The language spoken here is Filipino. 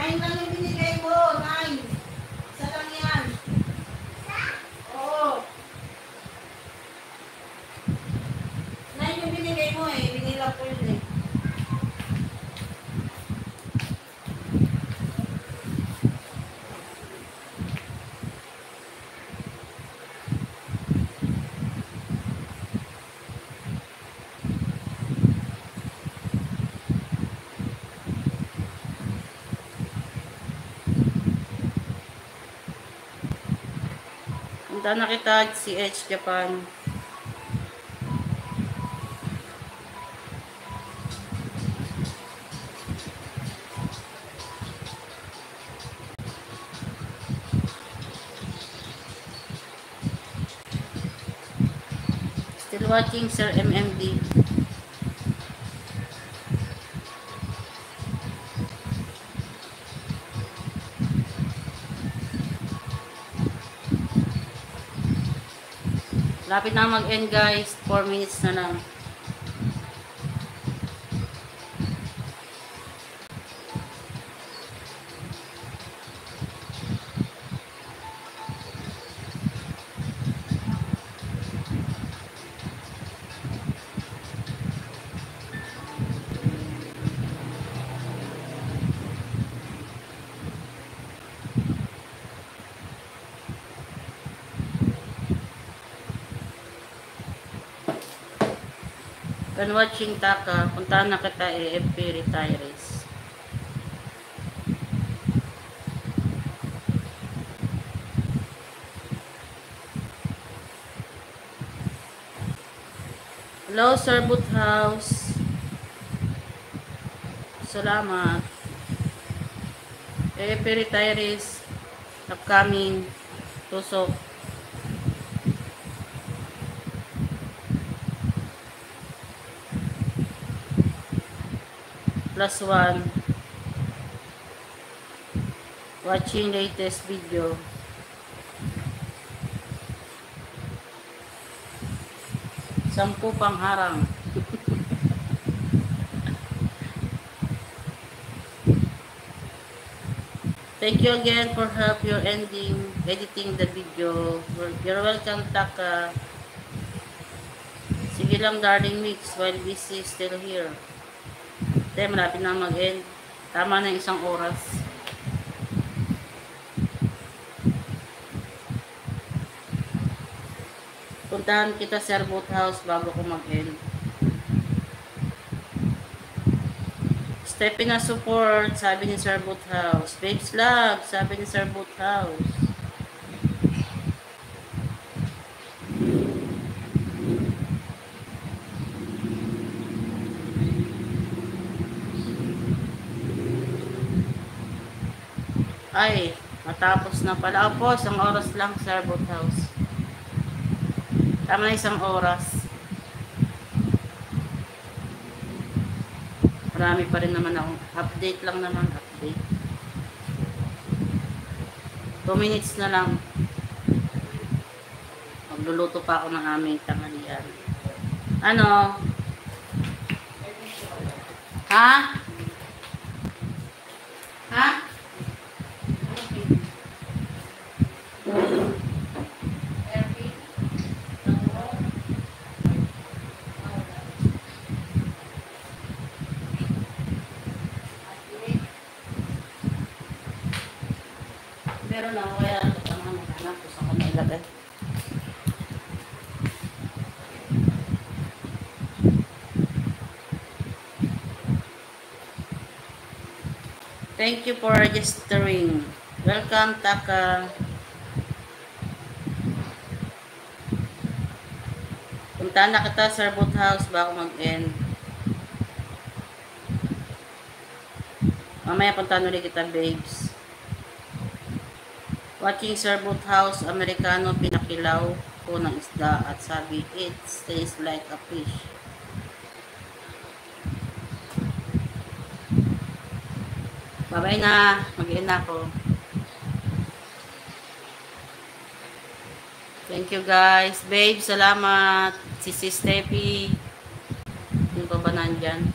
9 lang yung binigay mo. 9. Isa lang yan. Oo. 9 yung binigay mo eh. Binila ko yun eh. Punta na kita CH Japan. Still watching Sir MMD. Lapit na mag-end guys. 4 minutes na lang. When watching Taka, puntahan na kita AFP retirees. Hello, Sir Boothouse. Salamat. AFP retirees, upcoming, tusok. +1 watching latest video. Sampu pang harang. Thank you again for help your editing the video. You're welcome, Taka. Sige lang darling mix while busy still here. Then, malapit na mag-end. Tama na 1 oras. Puntahan kita Sir Boothouse bago ko mag-end. Stepin na support, sabi ni Sir Boothouse. Babes love, sabi ni Sir Boothouse. Ay, matapos na pala. Opo, 1 oras lang, Sir Boothouse. Tama na 1 oras. Marami pa rin naman akong update lang naman. Update. 2 minutes na lang. Magluluto pa ako ng aming tanghalian. Ano? Ha? Ha? Pero na kaya ang anak ko sa kanila ilagay. Thank you for registering. Welcome, Taka. Puntahan na kita, Sir Boothouse, bago mag-end. Mamaya puntahan ulit kita, babes. Watching Sir Boothouse, Amerikano, pinakilaw ko ng isda at sabi, it tastes like a fish. Bye-bye na. Mag-end ako. Thank you guys. Babe, salamat. Si Steffi. Yung pa ba nandyan?